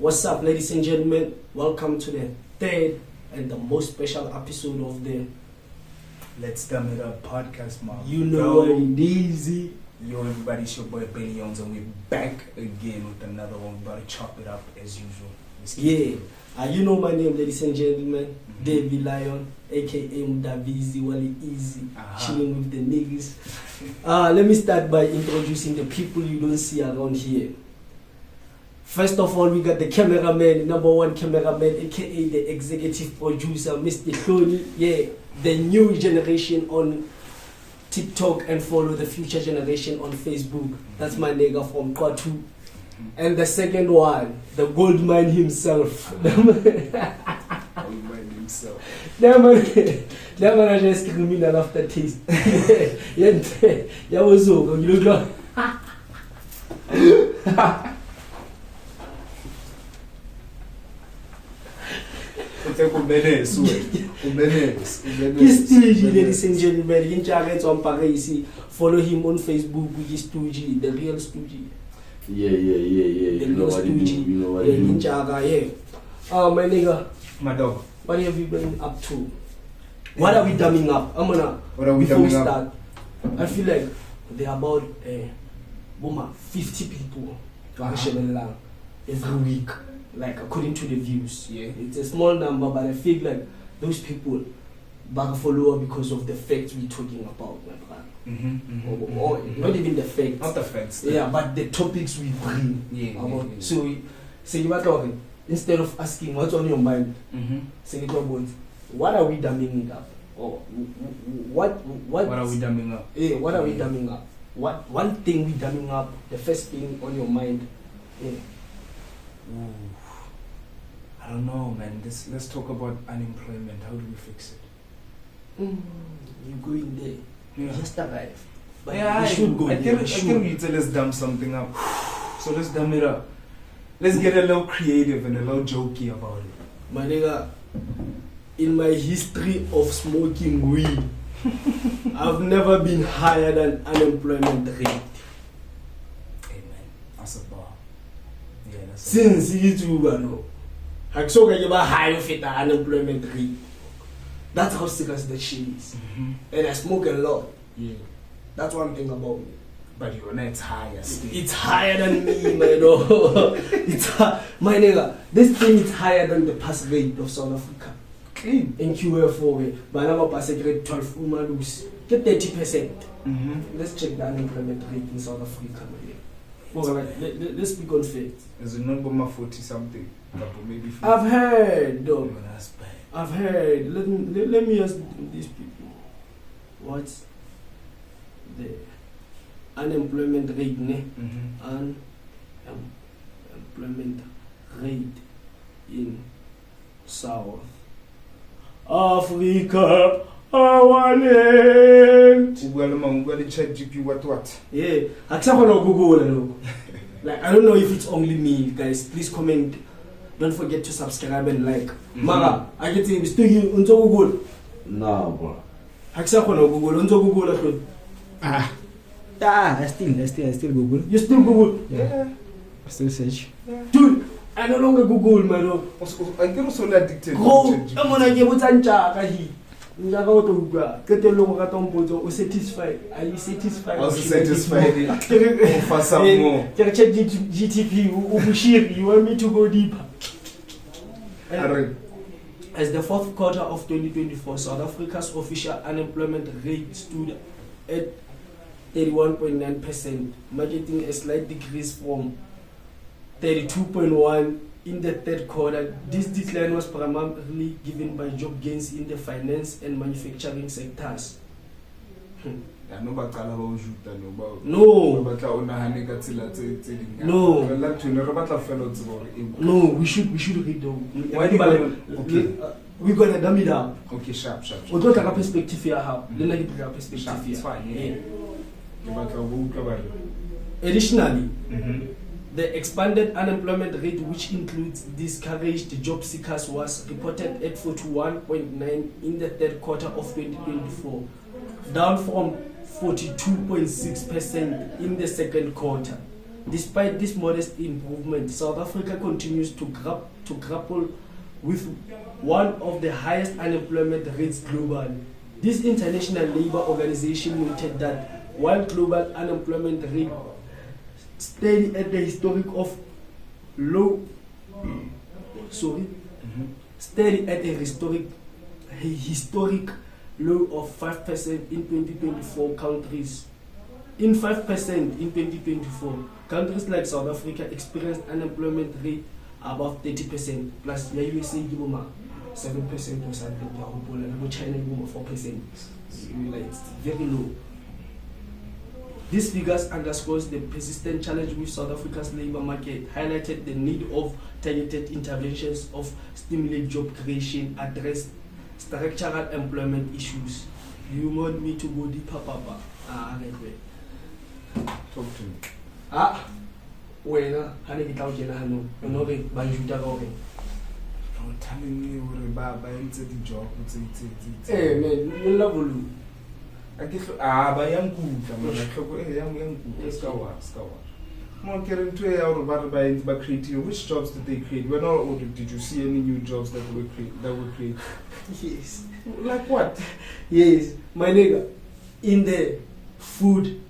What's up, ladies and gentlemen? Welcome to the third and the most special episode of the Let's Dumb It Up podcast, man. You Know What It Is. Yo, everybody, it's your boy Benny Jones, and we're back again with another one. We're about to chop it up as usual. Let's keep Yeah. it going. You know my name, ladies and gentlemen. Davy Lion, aka Mdavizi Wally Easy, chilling with the niggas. Let me start by introducing the people you don't see around here. First of all, we got the cameraman, number one cameraman, aka the executive producer, Mr. Khoni. Yeah, the new generation on TikTok and follow the future generation on Facebook. That's my nigga from Kwatu. And the second one, the gold mine himself. That man is just criminal aftertaste. Yeah, was so you look ladies and gentlemen, follow him on Facebook with Stoogie, the real Stoogie. Yeah. The You know real what you do. Stoogie. You know what you do. My nigga, My dog. what have you been up to? What are we dumbing up? What are we before we dumbing up? start, I feel like there are about 50 people every week, like according to the views. Yeah. It's a small number, but I feel like those people back follow because of the facts we're talking about, my brother. Or not even the facts. Not the facts. Yeah, but the topics we bring. Yeah. So you were talking, instead of asking what's on your mind, say it about what are we dumbing it up? Or what are we dumbing up? Yeah, what are we dumbing up? What one thing we dumbing up? The first thing on your mind? Yeah. Ooh. I don't know, man. Let's talk about unemployment. How do we fix it? You go in there. Yeah. Just arrive. But Yeah, you should go I there. think we tell let's dumb something up. So let's dumb it up. Let's get a little creative and a little jokey about it. My nigga, in my history of smoking weed, I've never been higher than unemployment rate. Amen. That's a bar. Yeah, that's a Since it's over now, I saw that you were higher fit than unemployment rate. That's how serious the shit is. And I smoke a lot. Yeah. That's one thing about me. But you're not higher still. It's higher than me, my dog. My nigga, this thing is higher than the pass rate of South Africa. Clean. In QF4, but I'm passing grade 12, lose. Get 30%. Let's check the unemployment rate in South Africa, my nigga. Let's speak on facts. Is it not about 40 something? Maybe 50. I've heard, dog. Oh, that's bad. I've heard. Let me ask these people. What's the unemployment rate, ne? Unemployment rate in South Africa. Our land. Ugly chat GP what? Yeah, I can't Google. Like, I don't know if it's only me, guys. Please comment. Don't forget to subscribe and like. Mara, I get to still you on Google. Nah, bro. I can't Google on Google. I still Google. You still Google? Yeah. I still search. Dude, I no longer Google, my dog. I get so addicted. Bro, I'm gonna get what's on Jaka. Njaka o to bua ke te lo ga tompotso o satisfied. Are you satisfied? I was satisfied. For some more. Check GTP u bushiri. You want me to go deeper? As the fourth quarter of 2024, South Africa's official unemployment rate stood at 31.9%, marking a slight decrease from 32.1% in the third quarter. This decline was primarily given by job gains in the finance and manufacturing sectors. No. No, we should read them. We're gonna dumb it up. Okay, sharp. We don't have a perspective here. How? Then I give a perspective Sharp, here. it's fine, yeah. Additionally, the expanded unemployment rate, which includes discouraged job seekers, was reported at 41.9% in the third quarter of 2024, down from 42.6% in the second quarter. Despite this modest improvement, South Africa continues to grapple with one of the highest unemployment rates globally. This International Labour Organization noted that while global unemployment rate stayed at the historic low of 5% in 2024 countries. In 5% in 2024, countries like South Africa experienced unemployment rate above 30%, plus the USA give 7% or something, China give 4%. It's very low. These figures underscores the persistent challenge with South Africa's labour market, highlighted the need of targeted interventions of stimulate job creation, address structural employment issues. Do you want me to go deeper, Papa? Talk to me. Wena, hane ke tla o kena hano, onore ba njuta ka hore. Don't tell me ba entse di job tse. Man, lovely. Ba yang kuta mara tlhoko yang kuta ska wa. Mo kere ntwe ya hore ba create. Which jobs did they create? When or did you see any new jobs that were created? Yes. Like what? Yes, my nigga, in the food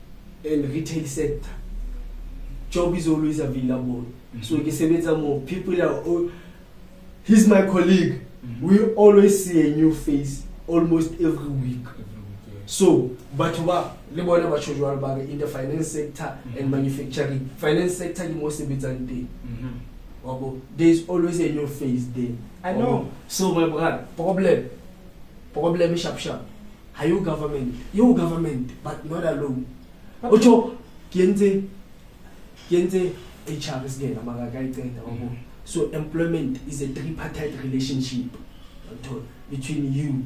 and retail sector, job is always available. So people are he's my colleague. We always see a new face almost every week. So, but in the finance sector and manufacturing, finance sector is most important. There's always a new face there. I know. So my brother, problem is sharp. Are you government? You government, but not alone. Ocho, kiente HR is again. So employment is a tripartite relationship between you,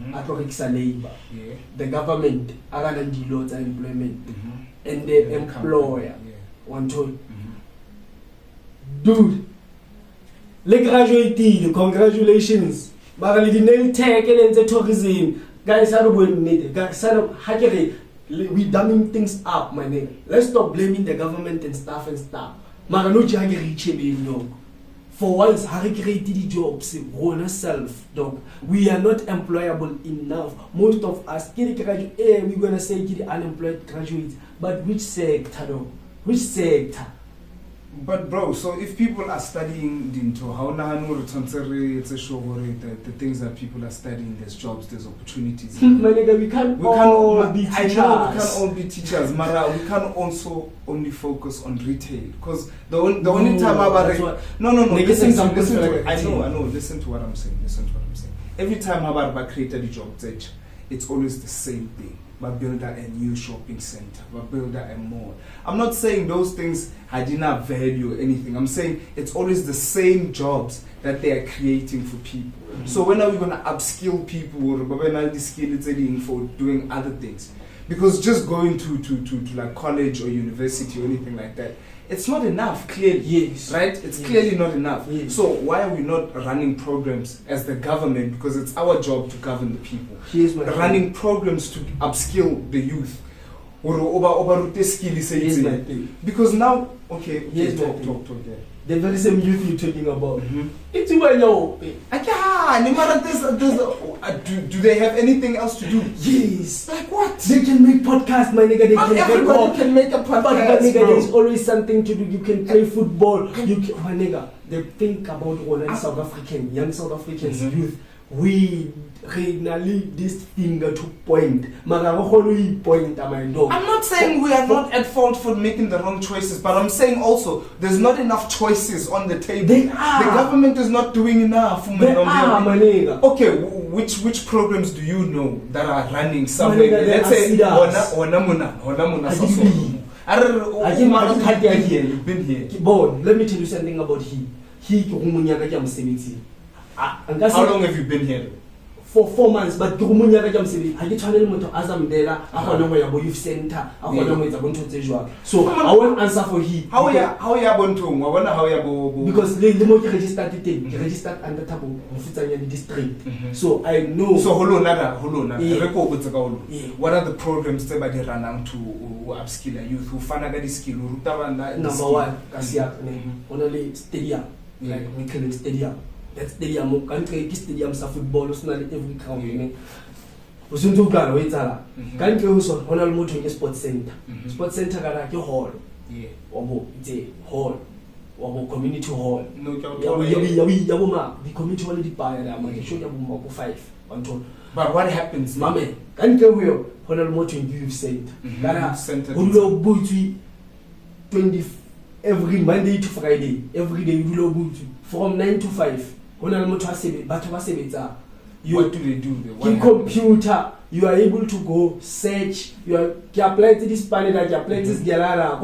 labor, the government, employment, and the employer. One told. Dude, le graduate, congratulations. Barali di nail tech and tourism. Guys, I don't need guys. We dumbing things up, my nigga. Let's stop blaming the government and stuff. Maranoji hageri for once, Harry created the jobs, own self, dog. We are not employable enough. Most of us, we're gonna say unemployed graduates, but which sector, dog? Which sector? But bro, so if people are studying into how the things that people are studying, there's jobs, there's opportunities. We can't all be teachers. I know we can't all be teachers, Mara. We can't also only focus on retail because the only time no. Listen to it. I know. Listen to what I'm saying. Every time Habarba created a job, it's always the same thing. But build a new shopping center, but build a mall. I'm not saying those things had enough value or anything. I'm saying it's always the same jobs that they are creating for people. So when are we going to upskill people for doing other things? Because just going to like college or university or anything like that, it's not enough, clearly. Yes. Right? It's clearly not enough. Yes. So why are we not running programs as the government? Because it's our job to govern the people. Running programs to upskill the youth. Because now, talk. The very same youth you're talking about. It's do they have anything else to do? Yes. Like what? They can make podcasts, my nigga. Everybody can make a podcast. But my nigga, there's always something to do. You can play football. My nigga, they think about young South Africans, youth. We really this finger to point. Point at my dog. I'm not saying we are not at fault for making the wrong choices, but I'm saying also there's not enough choices on the table. They are. The government is not doing enough. They are, my nigga. Okay, which programs do you know that are running somewhere? Let's say Honamuna. Been here. Bon, let me tell you something about he. How long have you been here? for 4 months but ke go munyaka ja msebi ha ke tshwanele motho a zamdela a gona go ya bo youth center a gona go etsa bontho tse jwa so I won't answer for he how ya bontong wa bona how ya bo because le mo ke registered under Thabo Mofutshanya district so I know so holona re ko botse ka holo what are the programs tse ba di ranang to upskill youth who fana ka di skill ruta bana number 1 ka sia only stadium like we call it stadium. That stadium, country stadium sa football, so na every ground ne. O sunto ka wa etsala. Country o so hona le motho ke sports center. Sports center kana ke hall. Wabo itse hall. Wabo community hall. No ke yabo ma the community hall di paya la ma ke show yabo ma ko 5 on. But what happens mame country o hona le motho ke youth center. Kana o lo butsi 20 every Monday to Friday, every day you do from 9 to 5. When I'm not what do they do? In computer, you are able to go search. You apply to this panel, you apply to this galera.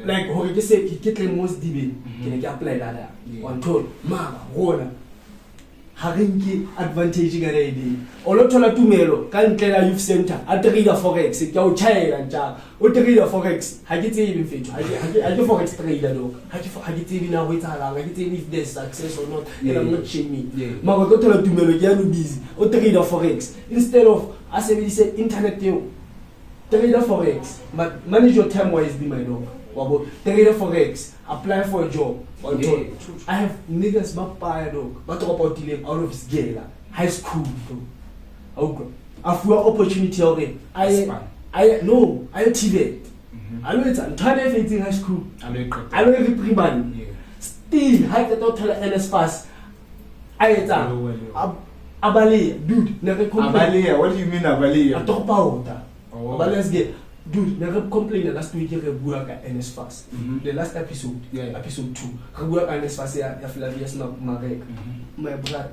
Like how you say, you get the most DB. Can you apply that? One told, Mama, Rona. Harinki advantage already. Olotola tumelo kan tlela youth center atrida forex ke o chaela nja o trida forex ha ke tsebe mfetho ha ke forex trader lo ha ke tsebe na ho etsahala ha ke tsebe if there's success or not and I'm not shaming mara go tola tumelo ke ya no busy o trida forex instead of asebedise internet yo trader forex but manage your time wisely my dog wabo trader forex apply for a job. I have niggas bapaya dog, but talk about dealing out of his gala high school dog. Okay, after opportunity already. I TV. I know it's entire high school. I know every pre-man. Still, I can not tell NS fast. Abali, dude, never complain. Abali, what do you mean Abali? I talk about that. Let's get. Dude, never complain the last week you work at NS Fast. The last episode, episode 2. I work at NS Fast ya Flavius Marek. My brother,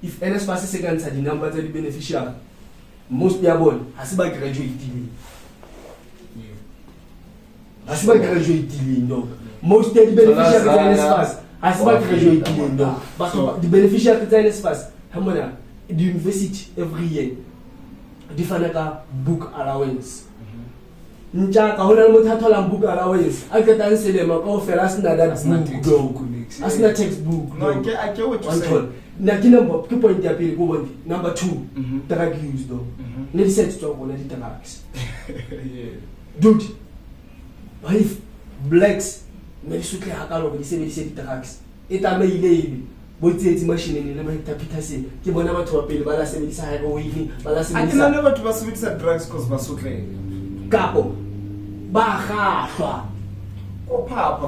if NS Fast is second the number of the beneficiary, most people Asiba graduate TV. Asiba graduate TV no. Most of the beneficiaries of NS Fast Asiba graduate TV no. But the beneficiaries of NS Fast, how many? The university every year. Different book allowance. Nja ka hona le motho a tholang book allowance a ka tang selema ka ofela asina that book asina textbook no I get what you say na ke number ke point ya pele go bone number 2 drug use though ne di set to bona di drugs dude if blacks me di sutle ha ka lo di sebedise di drugs e tamaile ibe botsetsi machine le ba itapita se ke bona batho ba pele ba la sebedisa heroin ba la sebedisa akena ne batho ba sebedisa drugs cause ba sutle Capo, Baja, Papa,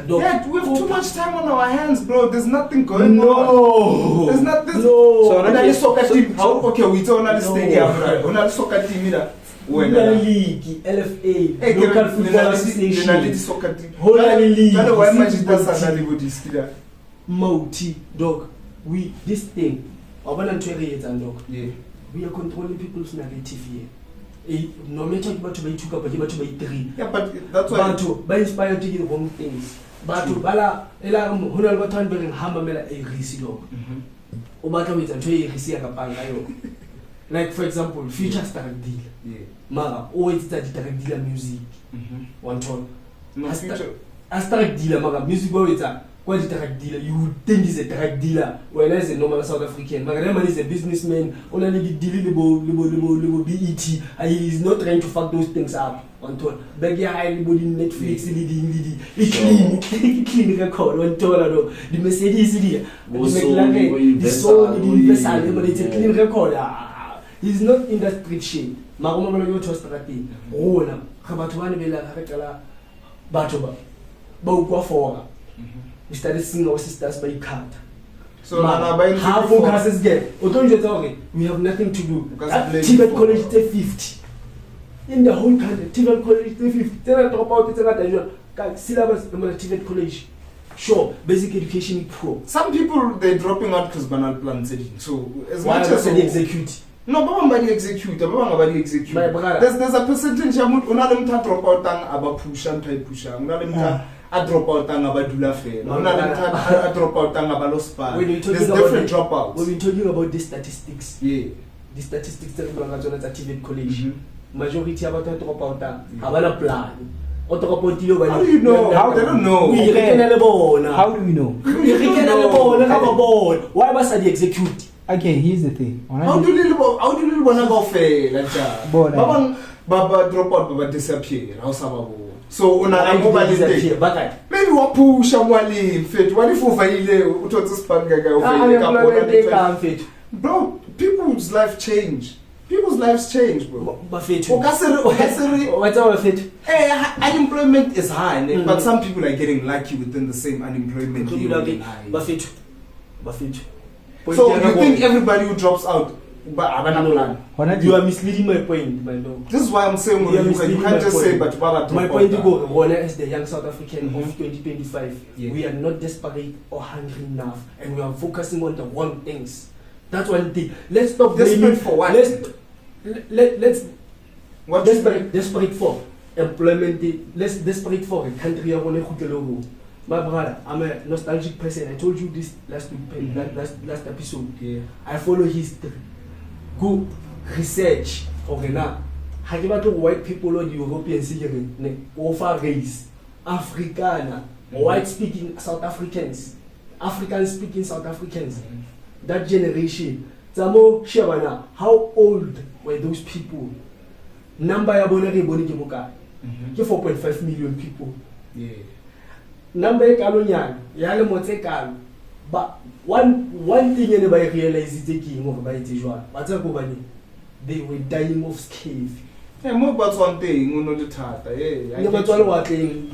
yeah, we have too much time on our hands, bro. There's nothing going on. There's nothing. So, only soccer team. Okay, we don't understand here, bro. Only soccer team here. League, LFA, local football association, soccer team. Holy League. Why am I just Mouti, dog. We this thing. Dog. Yeah. We are controlling people's narrative here. No matter what you took up, but you 3. Yeah, but that's why. But by inspired to do the wrong things. But Bala, Elam, Honor Baton, Hamamela, a Risido. Obata with a tray, Risia. Like, for example, future star deal. Yeah. Mara, always that direct dealer music. One ton. No future. As direct dealer, Mara, music always what is a drug dealer? You would think he's a drug dealer, whereas a normal South African. Magarema is a businessman, only dealing with BET, and he is not trying to fuck those things up. On tour, Begia everybody Netflix, clean record, one tour, the Mercedes, the McLaren, the Sony, the Universal, it's a clean record. He's not in that street shit. Maroma to Strati, Rona, Habatuan Villa, Hakala, Batoba, Bogua for. We started seeing our sisters by card. So half of classes get. We have nothing to do. Tibet College take 50. In the whole country, Tibet College take 50. Then I talk about it. Syllabus Tibet College. Sure, basic education pro. Some people they're dropping out because banal plans. So as much as they execute. No, baba execute. My brother. There's a percentage of una le mtha drop out ang aba pusha ntha pusha. Una le mtha a drop out ang aba dula fela. Una le mtha a drop out ang aba lo spa. There's different dropouts. When we're talking about the statistics. Yeah. The statistics that we are going to TVET college. Majority of them drop out have a plan. How do you know? How they don't know? We How do we know? Why must I execute? Okay, here's the thing. How do you wanna go fail? Baba drop out, baba disappear. How sababu? So una mobile disappear. Maybe wa push amwali fit. What if uvaile utotsi span gaga bro, people's life change. People's lives change, bro. What's our fit? Unemployment is high, but some people are getting lucky within the same unemployment. So you think everybody who drops out, but plan? You are misleading my point, my lord. This is why I'm saying you can't just say, but Baba my point to go, Rona is the young South African of 2025. Yeah. We are not desperate or hungry enough, and we are focusing on the wrong things. That's one thing. Let's stop desperate for what? Let's what desperate for employment. Let's desperate for a country. My brother, I'm a nostalgic person. I told you this last week, last episode. Yeah. I follow history. Go research. Okay, now. Have you got white people on the European scene? Over race, Afrikaner, white speaking South Africans, African speaking South Africans. That generation. Zamo Shabana, how old were those people? Number ya bonere boni ke boka. Ke 4.5 million people. Yeah. Number e kalo nyana, ya le motse kalo. But one thing ene ba realize ke eng hore ba etse jwa. Ba tsa go bane they were dying of scurvy. Mo ba tswang teng o no le thata. Ne ba tswale wa teng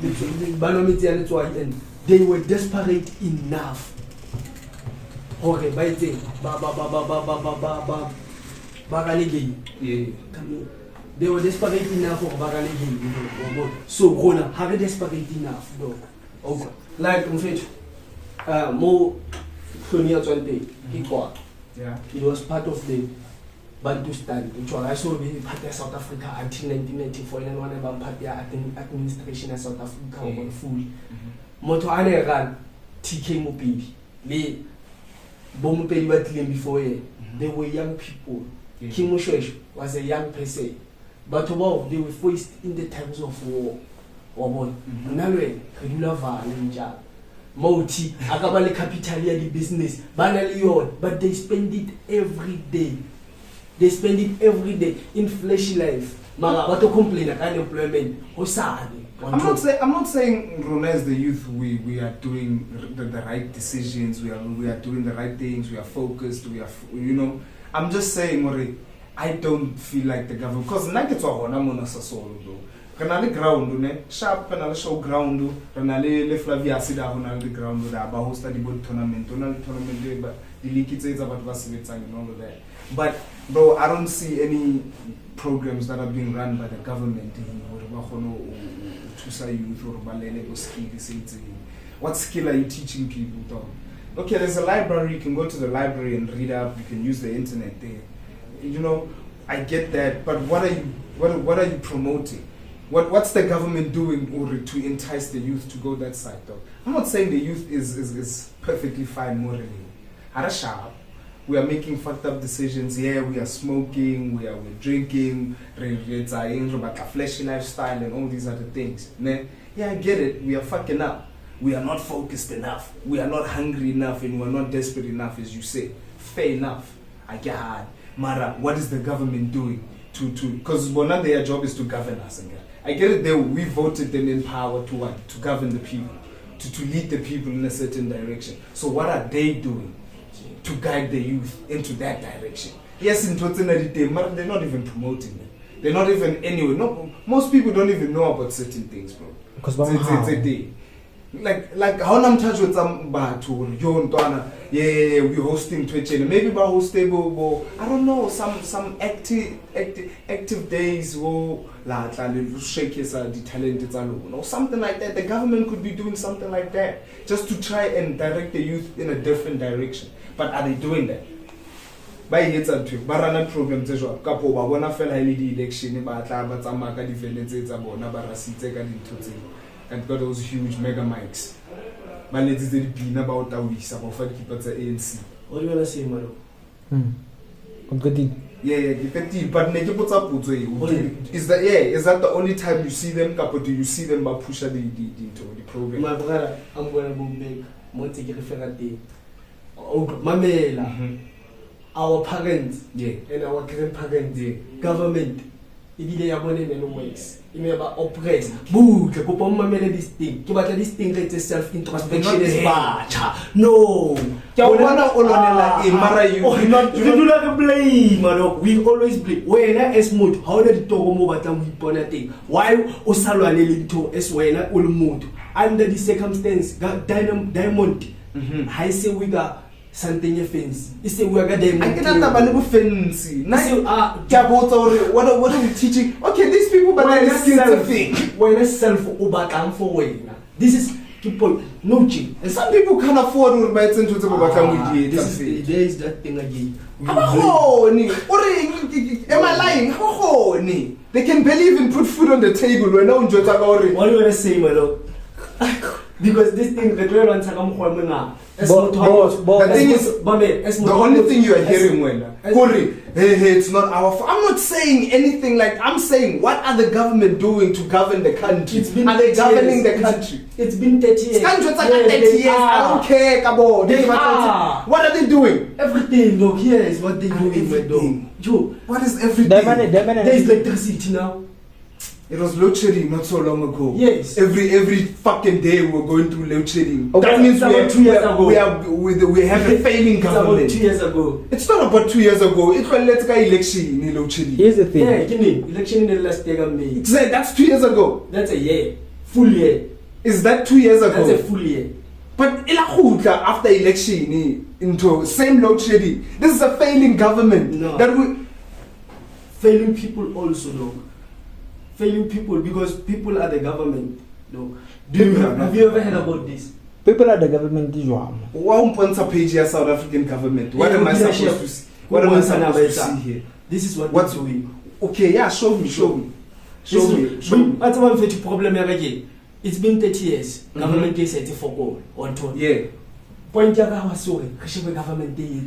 ba no metsi ya letswai and they were desperate enough. Okay, by the they were desperate enough for Bagalegi. So, Rona, how desperate enough, though? Okay. Like, more Sonia 20, yeah, it was part of the Bantustan, which was also part of South Africa until 1994, and one of the administration of South Africa on full. Moto ane ran TK Mupi. Before they were young people. King Moshesh was a young person. But wow, they were faced in the times of war. Nalwe, Kadulava, Ninja, Moti, Akabali Capitalia, the business, Banalion, but they spend it every day. They spend it every day in fleshy life. Mama, what to complain about unemployment? I'm not saying Rona as the youth we are doing the right decisions, we are doing the right things, we are focused, I'm just saying I don't feel like the government, because naketwa hona mona sa solo bro. Kana le ground ne sharp kana le show ground kana le Flavia sida hona le ground da ba host the ball tournament but the league it's about basebetsang and all of that. But bro, I don't see any programs that are being run by the government what skill are you teaching people though? Okay, there's a library, you can go to the library and read up, you can use the internet there. I get that, but what are you promoting? What's the government doing in order to entice the youth to go that side though? I'm not saying the youth is perfectly fine morally. We are making fucked up decisions. Yeah, we are smoking, we're drinking, a flashy lifestyle and all these other things. Yeah, I get it. We are fucking up. We are not focused enough. We are not hungry enough, and we are not desperate enough, as you say. Fair enough. I get hard. Mara, what is the government doing because their job is to govern us. I get it. We voted them in power to what? To govern the people, to lead the people in a certain direction. So what are they doing to guide the youth into that direction? Yes, in Tottenham, they're not even promoting it. They're not even anyway. No, most people don't even know about certain things, bro. Because like how I'm touch with some batu, we're hosting Twitch, maybe by hostable, I don't know, some active days shake the talent or something like that. The government could be doing something like that just to try and direct the youth in a different direction. But are they doing that? ba etsa ntwe ba rana problem tse jwa ka po ba bona fela ile di election ba tla ba tsamaya ka di vele tsa bona ba rasitse ka dintho tse and got those huge mega mics ba letse di pina ba o tawisa ba fa dikipa tsa ANC o le bona se malo yeah but ne ke botsa putso is that the only time you see them kapo do you see them ba pusha the program my brother I'm going to bombek mo tse ke re fela teng o mamela our parents and our grandparents government ibile ya bone ne works ime ba oppress butle go pomma mamele this thing ke batla this thing re self introspection is bacha no ke bona o lonela mara you do not blame mano we always blame wena as motho ha ona ditoro mo batla mo ipona teng why o salwane le ntho es wena o le motho under the circumstance diamond ha ise we got something offense is say we are diamond I cannot have a little fancy what are we teaching okay these people but they still think when self ubatlang for wena this is people no ching and some people can't afford to buy into the batlang with there is that thing again am I lying they can barely even put food on the table when no enjoy what do you want to say my lord because this thing the real one sakam khwamena the thing is the only thing you are hearing when hey it's not our fault. I'm not saying anything like I'm saying what are the government doing to govern the country are they governing the country it's been 30 years 30 years I don't care kabo what are they doing everything look here is what they doing my dog Joe what is everything there is electricity now. It was load shedding not so long ago. Yes. Every fucking day we're going through load shedding. Okay. That means we have a failing government. It's about 2 years ago. It's not about 2 years ago. It's when let's go election in load shedding. Here's the thing. Yeah, election in the last year of May. That's 2 years ago. That's a year. Full year. Is that 2 years ago? That's a full year. But after election into same load shedding. This is a failing government. No. That we failing people also though. Failing people because people are the government. No. Have you ever heard about this? People are the government. One point a page here, South African government. What am I supposed to see? What am I supposed to see here? This is what's doing. Okay, yeah, show me. That's one fetch problem again. It's been 30 years. Government is set for goal on tour. Yeah. Point was sorry. Government day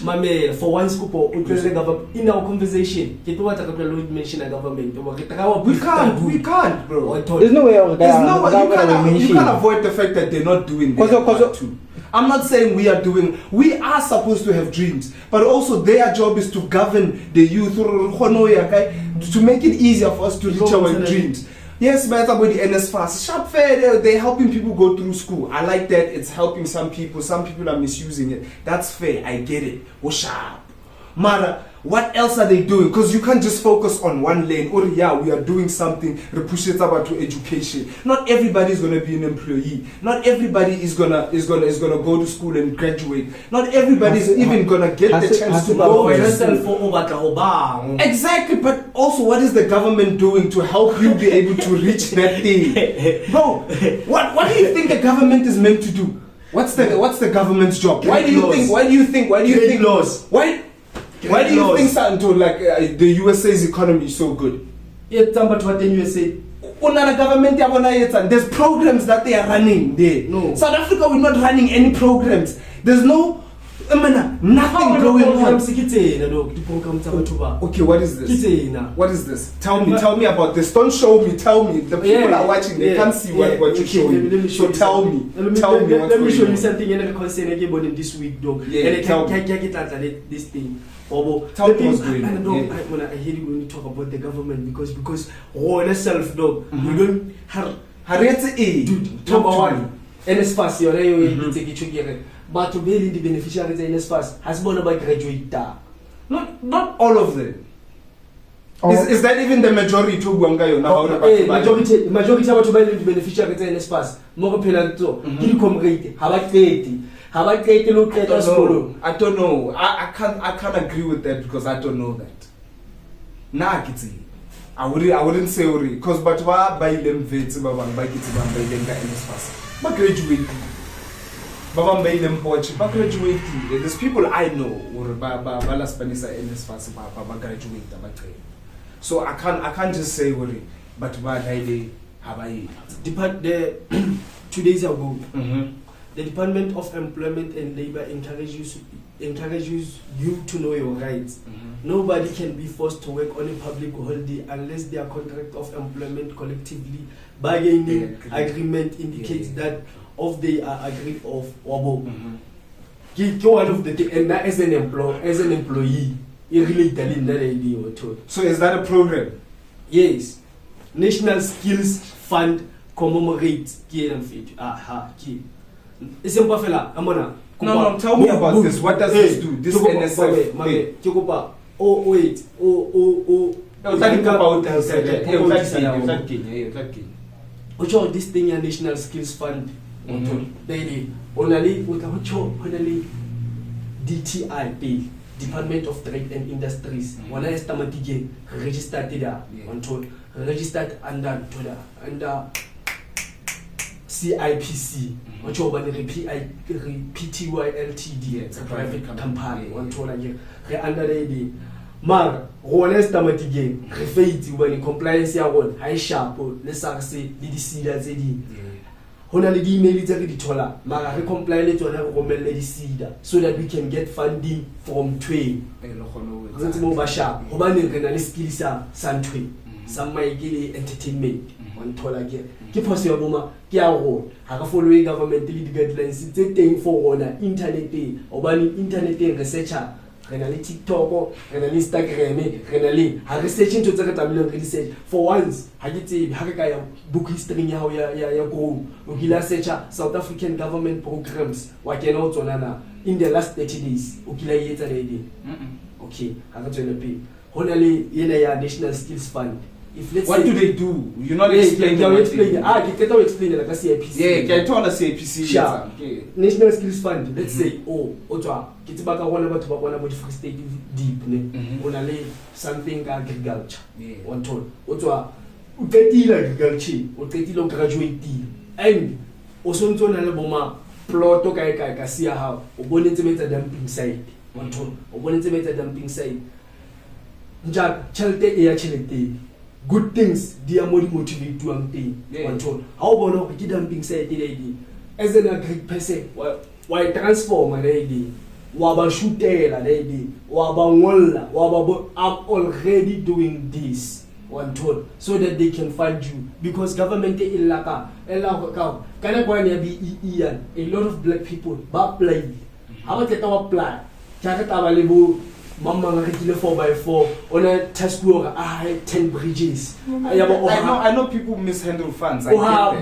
Mame for one scoop in our conversation. Get what I mention a government. We can't, bro. There's no way you can't avoid the fact that they're not doing that too. I'm not saying we are supposed to have dreams, but also their job is to govern the youth to make it easier for us to reach our dreams. Yes, but about the NSFAS. Sharp fair, they're helping people go through school. I like that. It's helping some people. Some people are misusing it. That's fair. I get it. Oh, sharp. Mara, what else are they doing? Because you can't just focus on one lane. Or yeah, we are doing something. Push it about to education. Not everybody is gonna be an employee. Not everybody is gonna go to school and graduate. Not everybody is even gonna get the chance to go. Exactly, but also what is the government doing to help you be able to reach that thing? Bro, what do you think the government is meant to do? What's the government's job? Why do you think laws? Why do you think Santo the USA's economy is so good? What the USA? There's programs that they are running there. No. South Africa, we're not running any programs. There's nothing going on. Okay, what is this? What is this? Tell me about this. Don't show me. Tell me. The people are watching. They can't see what you're showing. So tell me. Let me show you something in this week, dog. Yeah, tell me. This thing. Tell me what's going on. I hear you when you talk about the government because self dog. We don't have. Dude, number one. NSFAS, you're but to be the beneficiaries in NSFAS has born about graduate. Not all of them. Is that even the majority to Guangayo now? Majority of the beneficiaries in NSFAS. More penalty. Income rate. How about 30? How about 30 look at us? I don't know. I can't agree with that because I don't know that. Nah, I wouldn't say because but why buy them vets by NSFAS. But graduate. There's people I know or ba Spanish NSFAS ba graduate. So I can't just say worry, but they the 2 days ago, the Department of Employment and Labor encourages you to know your rights. Nobody can be forced to work on a public holiday unless their contract of employment collectively bargaining agreement indicates that of they are agreed of or one of the and that as an employee, you really telling that idea or two. So is that a program? Yes. National Skills Fund commemorates it's in Buffalo. No, tell me about this. What does this do? This NSF thing. Oh wait. This thing a National Skills Fund. Daily. Only DTI pay. Department of Trade and Industries. When I estimate registered there registered under CIPC, which over the PTY Ltd, it's a private company. One told again, under the Mar, honest again, refate when in compliance, high sharp, let's say, DDC that's it. Honestly, the email is already told her, Mara, comply to have Roman Lady Cedar so that we can get funding from Tway. Basha, Obanin and skills are Santway, some my gilly entertainment. One told again. Keep us your mama, Kiao, have following government guidelines, it's a thing for internet day, or banning internet day researcher, Renali TikTok, Renali Instagram, Renali, have researching to the research. For once, I get a Hakaya book history, how ya go, Ugila searcher, South African government programs, what can also nana in the last 30 days, Ugila yesterday. Okay, I got to pay. Honestly, Yena National Skills Fund. If let's what say, do they do? You're not explaining. Can you explain? Can you explain like a CIPC? Yeah, can you tell us CIPC? Sure. Okay. National Skills Fund. Let's say, Otwa, Kitibaka one about Free State deep, only something agriculture. One told Otwa, Uteti agriculture, Uteti graduate deal, and also to Nalaboma, plot to Kasia how, Obonitimated dumping site. One told, Obonitimated dumping site. Jack, Chelte air chilete. Good things, they are more motivated to thing. How about not dumping site today? As an agric person, why transform a lady? Waba shooter a lady? Waba walla? Waba I'm already doing this. One told so that they can find you because government in Laka, can I go and be Ian? A lot of black people, but play. How about our plan? Charitable. Mama regular 4x4 on a test work. I had 10 bridges. I know people mishandle funds. One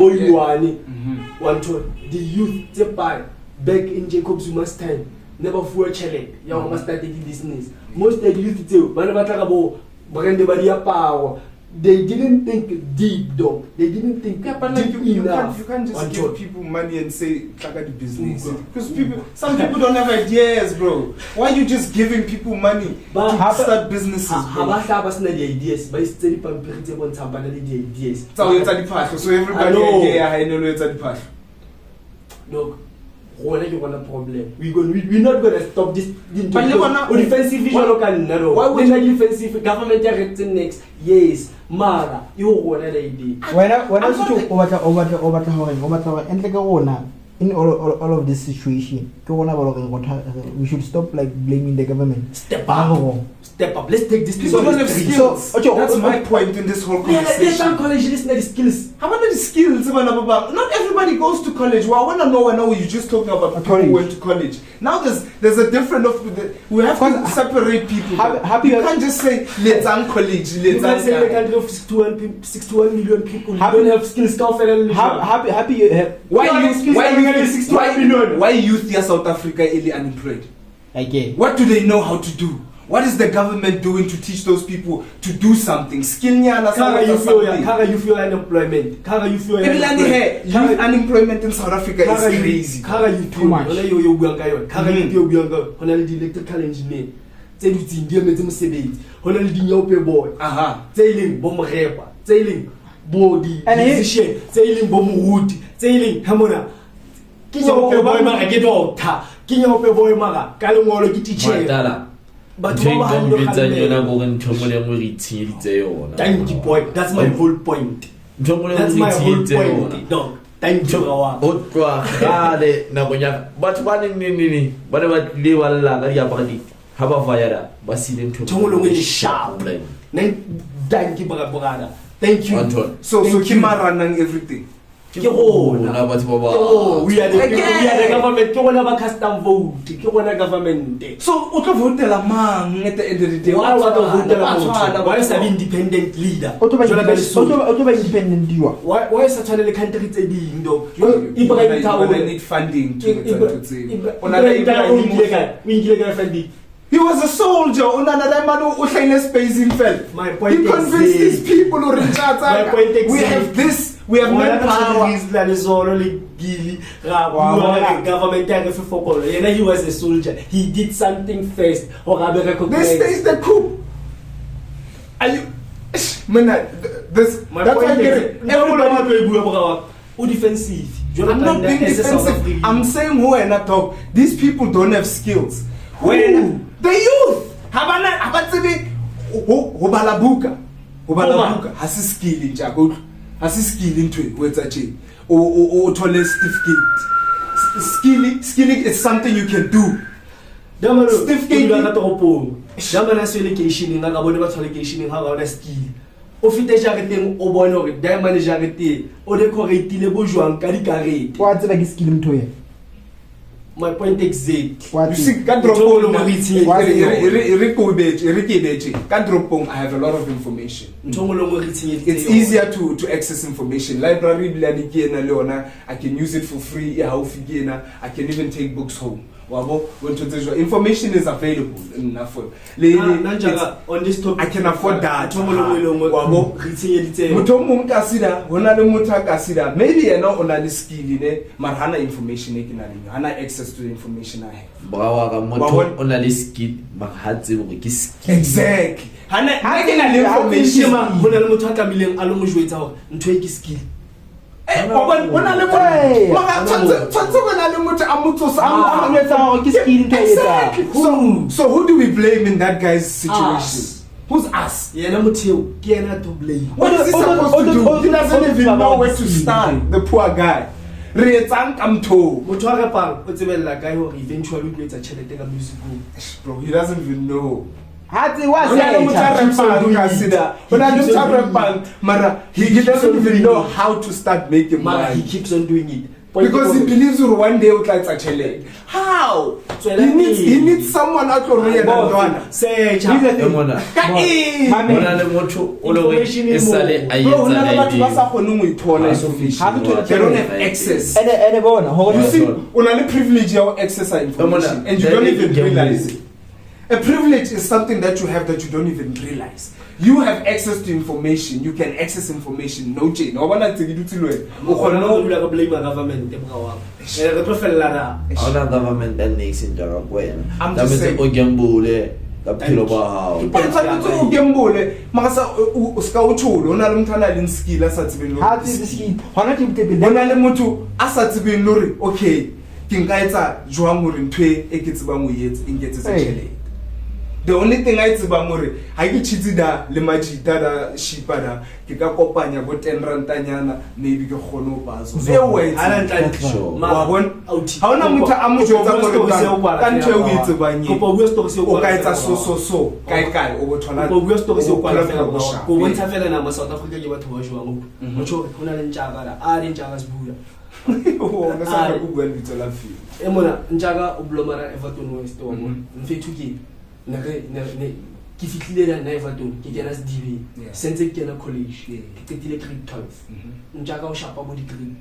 told the youth back in Jacob Zuma's time never for challenge. You must start taking business. Most of the youth too, but never talk about brand the power. They didn't think deep though. They didn't think deep enough. You can't just give people money and say "Taka the business" because some people don't have ideas, bro. Why are you just giving people money to start businesses, bro? The ideas, but it's still unpredictable. The ideas. So everybody I know it's at the path. No. You want a problem? We're not going to stop this. Defensive vision why would you defensive government written next? Yes, Mara, you want an idea. When I speak over in all of this situation, we should stop like blaming the government. Step up. Let's take this. People don't have skills. That's my point in this whole conversation. College is not skills. How many skills? Not everybody goes to college. Well, I want to know. I know you're just talking about people who went to college. Now there's a different we have to separate people. You can't just say let's college. You can't say the country of 61 million people don't have skills. Why youth here South Africa is unemployed? Okay. What do they know how to do? What is the government doing to teach those people to do something? Skill you feel unemployment. Youth unemployment in South Africa is crazy. Too much. The electrical engineer. Body, musician, bomb wood, ke nyope boy mara ke doctor ke nyope boy mara ka lengolo ke teacher batho ba ba bitsang yona go re ntho le mo re itshieditse yona. Thank you boy, that's my whole point. That's my whole point dog. Thank you rawa otwa gale na bonya batho ba neng ba ne ba le walla ka dia party ha ba vayara ba sile ntho thongolo le sharp neng thank you brother thank you so kimaranang everything ke gona batho ba ba we are the government ke gona ba custom vote ke gona government so o tlo votela mang at the end of the day why wa to votela why is an independent leader o to ba independent diwa why is tshwana le country tse ding do Ibrahim Traore need funding to funding. He was a soldier. My point he convinced these people who we have this, we have manpower. He was a soldier. He did something first. This is the coup. Are you? That's why everybody. Defensive. I'm not being defensive. I'm saying who and not talk. These people don't have skills. When the youth habatsibi hobalabuka hasi skill njako hasi skill into wetsa che o thole certificate skilling is something you can do. Certificate la toropong jamana selection nga ka bone ba selection ha ba skill o fite jareteng o bone hore diamond jarete o decorate le bojwang ka dikarete wa tsela ke skill mtho ye. My point exact. You see, I have a lot of information. It's easier to access information. Library, I can use it for free. I can even take books home. Information is available enough. On this topic, I can afford that. Maybe you're not on a skill, but hana information, hana access to the information I have. Exactly. Hana information. So who do we blame in that guy's situation? Who's us? Yeah, I'm to blame. What is he supposed to do? He doesn't even know where to stand. The poor guy. Bro, he doesn't even know. He doesn't even know how to start making money. He keeps on doing it because he believes one day will like to how he needs someone out of here say they don't have access and you see only privilege your access information and you don't even realize it. A privilege is something that you have that you don't even realize. You have access to information. You can access information. No chain. No one has to do it. No blame government. Government that makes in Jaraguan. I'm just saying. The only thing I tsibamore ha ke tshitida le majita da shipana ke ka kopanya bo 10 rantanyana maybe ke khono bazo e wetse ala ntla wa bona ha ona motho a mo jotsa gore ka ntwe o itsebanye go bua story se o ka etsa so kai o bo thola go bua story se o kwala fela go bontsha fela na ma South Africa ke batho ba jwang mo tsho go na le ntjaka la a re ntjaka se bua o na sa go bua le tsola fi e mona ntjaka o blomara Everton West wa mo mfethu ke ne ki fitlile na Everton ke kena SDB sense ke kena college ke qetile grade 12 ntjaka o shapa bo di grade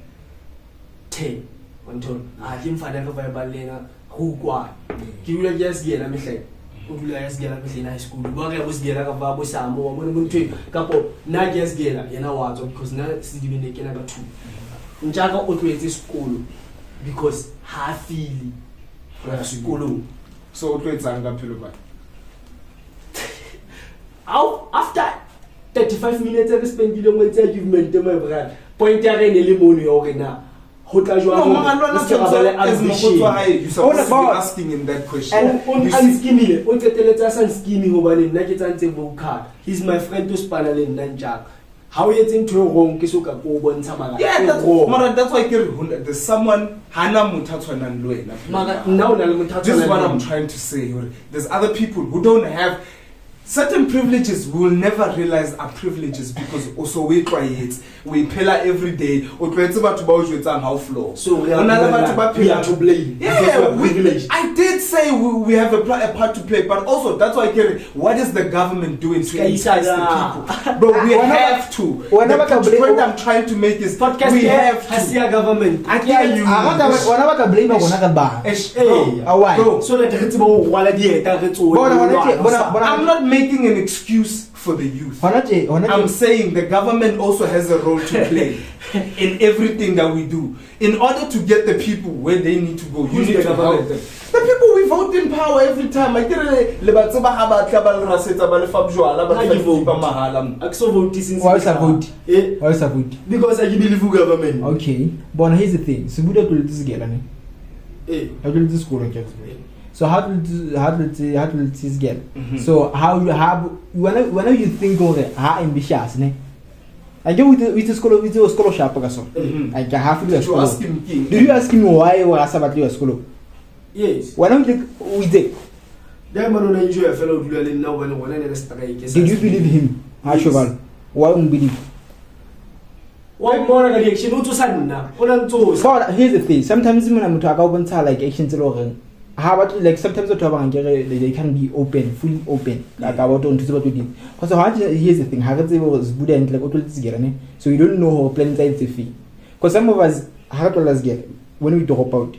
10 until a ke mfana re ba lena go kwa ke dula ke SGela mehle o dula SGela mehle na high school ba re bo SGela ka ba bo samo wa mona montwe kapo na ke SGela yena wa tswa because na SDB ne kena ka 2 ntjaka o tlwetse sekolo because ha feel sekolo so o tlwetsang ka phelo ba after 35 minutes I spent dealing with argument my brother point ya rene le mono ya hore na Ho tla jwa No, hore, as se ka ba le ambition. you're supposed to be asking him that question. On unskimile, o qeteletse a sa nskimi hobane nna ke tsantse vocal. He's my friend to spana le nna njaka. How you think to wrong ke so ka go bontsha mara. Yeah, that's why there's someone hana muthatwa nan lwena. Mara now na le muthatwa. This is what I'm trying to say. There's other people who don't have certain privileges. We will never realize our privileges because also we try it. We pay every day. Or how flow. So we are to blame. Yeah, I did say we have a part to play, but also that's why I care. What is the government doing to entice the people? But we have to. The point I'm trying to make is podcast we have to. Has your government. I hear you. So that I'm not making an excuse for the youth. I'm saying the government also has a role to play in everything that we do. In order to get the people where they need to go, you need to help them. The people we vote in power every time. I tell you, because I believe in government. Okay, but here's the thing. So we don't do this again. I will this school. So how will this get? So whenever you think of it, how ambitious, ne? I go with the scholarship. I can have to ask him. Do you ask him why or ask about your school? Yes. Why don't you with it? That man don't enjoy a fellow dwelling now when one strike. Did you believe him? Ashoval? Why don't believe? Why more reaction? No to Sanna. But here's the thing. Sometimes when I'm talking about like actions how about like sometimes they can be open, fully open, like about on to what we did. Because here's the thing, was Buddha and like what together, so you don't know how plans are fee. Because some of us get when we drop out,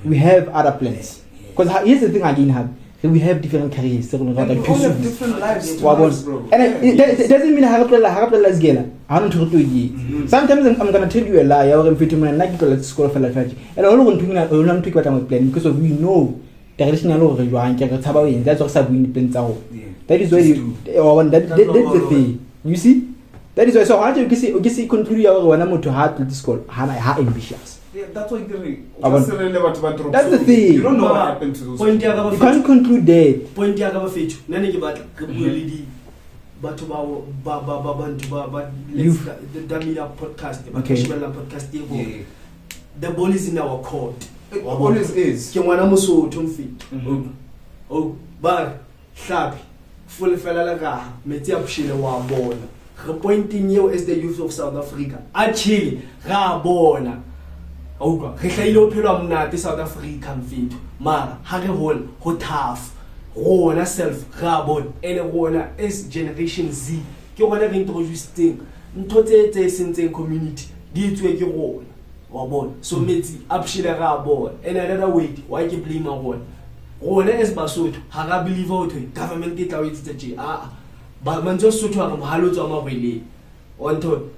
we have other plans. Because here's the thing I didn't have. We have different careers, different lives, bro. And it doesn't mean I don't talk to you. Sometimes I'm gonna tell you a lie or if you like to school for and I don't want to what I'm planning because we know the traditional that's what we plans out. That is why that's the thing. You see? That is why so how do you see conclude when I'm to hard to school, how ambitious. Yeah, that's what that's the thing. You don't know what happened to those people. You can't conclude that. Point the podcast. The ball is in our court. It always is. Oh, but Shabi, full fella Meti Apshile wa bona. Pointing you as the youth of South Africa. Actually, Rabona. Okay, re hlaile phelo mna te South Africa mfethu mara ha re hole ho tough rona self ra bona ene rona as generation Z ke rona re introducing ntho tse sentseng community di etswe ke rona wa bona so metsi apshile ra bona and another way why ke blame rona as Basotho ha ra believe ho thwe government e tla o etsitse tje ba mantso Sotho ha re mohalotso wa mabwele on to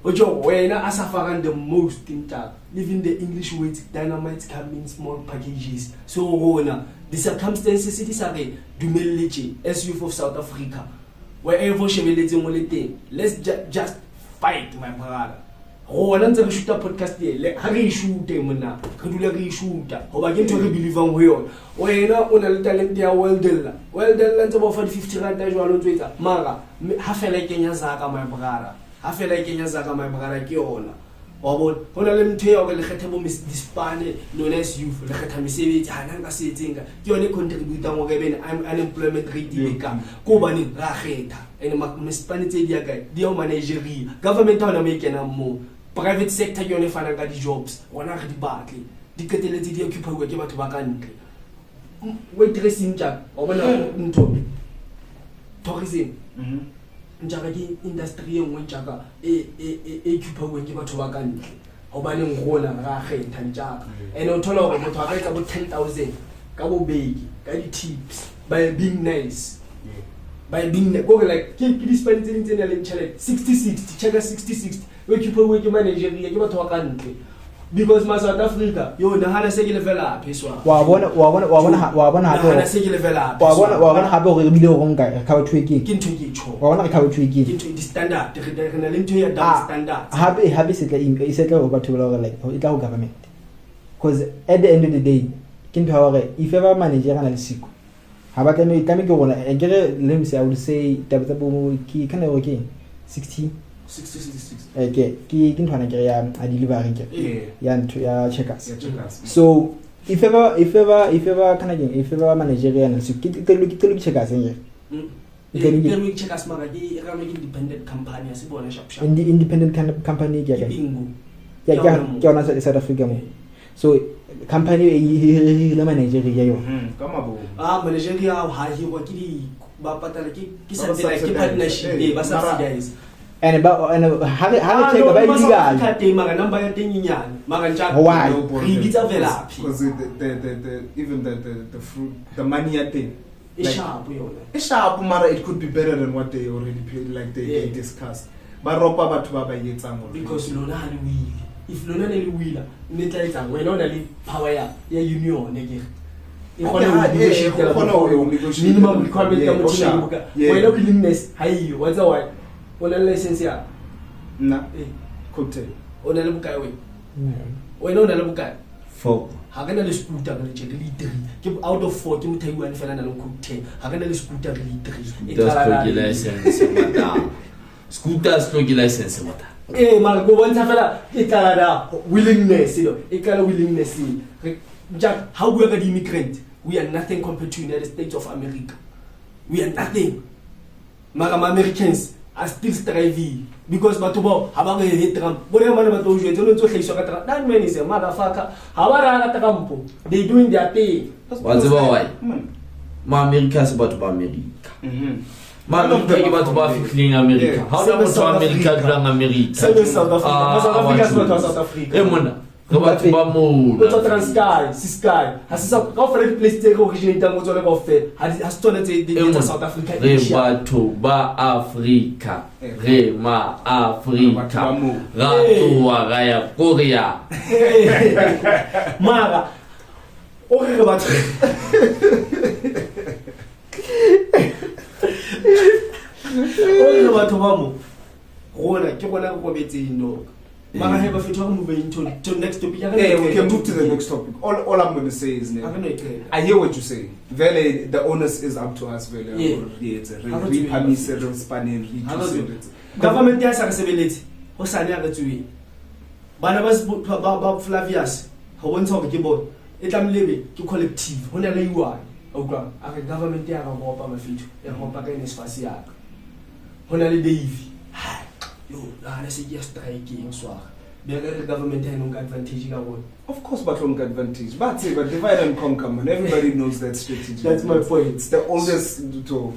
when as a faran the most in town, living the English words dynamite come in small packages. So the circumstances cities are dumelichi as youth of South Africa. Wherever she will let's just fight, my brother. Rona shoot a podcast there, Harry shoot him now, Kadula shooter, or again to believe on wheel. When on a talent there, well done, about 50 rand on Twitter. Mara, half a like Kenya Zaka, my brother. I feel like Kenya Zaka, my brother, Kiona. Or when I let tell you, the Miss Dispane, known as youth, the Hatamisavit, Hananga sitting, you only contribute on I'm unemployment rate, Kobani, Raheta, and Miss Panity, dear managerie, government on American more, private sector, you only find jobs, one are the Bartley, the catalytic occupy were given to vacantly. Wait, dressing job, or when tourism. Njaki industry engwe njaka ekhipha kwenye batho ba ka ntle hobane ngona ra kgetha njaka ene o thola hore motho a ka etsa bo 10,000 ka bobeki ka di tips by being nice go like ke dispense tse ntseng le challenge 60-60 cheka 60-60 o ekhipha kwenye manageria ke batho ba ka ntle because ma South Africa yo na hana se ke level up eswa wa bona hana se ke level up wa bona hape gore bile go nka ka batho ke ntho ke tsho wa bona ka batho ke ntho di standard re na le ntho ya double standard hape se tla go batho ba like e tla go government because at the end of the day ke ntho hore if ever manager ana le siko ha ba tla ke gona let me say I would say tabetsa bo ke kana o ke 60 okay ke ntwana ke ya a delivering ke ya ntho ya checkers so if ever kana ke if ever manager ana siko ke tlo checkers nje Economic checkers mara ke independent company asibona sharp independent company ke ke ona South Africa mo so company le manager ya yo kama bo manager ya ha hi wa ke di ba patala ke something like ke partnership ba subsidize and ha check ba illegal ka te mara number ya teng nyane mara ntsha re bitsa vela because the even the fruit the money ya teng it's sharp mara it could be better than what they already paid like they discussed ba ropa batho ba yetsang because lona ha le wile if lona ne le wila ne tla etsa wena ona le power ya union ke e khona ho negotiate minimum requirement ka motho wena willingness hayo what's why ona license ya na cocktail ona le bukae wena ona le bukae 4 ha kana le scooter ka le check le 3 ke out of 4 ke mothaiwane fela na le cocktail ha kana le scooter le 3 ke license mata scooter stroke license mata mara go bontsha fela ke tla da willingness e kala willingness jack how we are the immigrant we are nothing compared to United States of America we are nothing mara Americans are still striving because batho ba ha ba re Trump bore mana batho o jwetse no tso hlaiswa ka Trump that man is a motherfucker ha ba rana Trump they doing their thing what's why ma America se batho ba America America ke batho ba fitling America how do you America dlang America South Africa South Africa mona go batho ba mo o tsa Transkei Sky ha se sa ka ofela place tse go originate tang o tsole ka ofela ha se tsone tse South Africa re batho ba Africa re ma Africa ra tsoa ga ya Korea mara o re batho o batho ba mo gona ke gona go betseng no mara he ba fetwa go move into to next topic we can move to the next topic all I'm going to say is I hear what you say vele the onus is up to us vele it's a spanning government ya sa re sebeletse ho sane a re tswe bana ba Flavius ho bontsha go ke bona e tlamlebe ke collective hona le UI okwa a re government ya ga go pa mafito ya go pa ka NSFAS ya hona le Davey yo la na se ya strike eng swara be re government ha no advantage ka bona of course ba tlong advantage but say but divide and conquer man everybody knows that strategy that's my point it's the oldest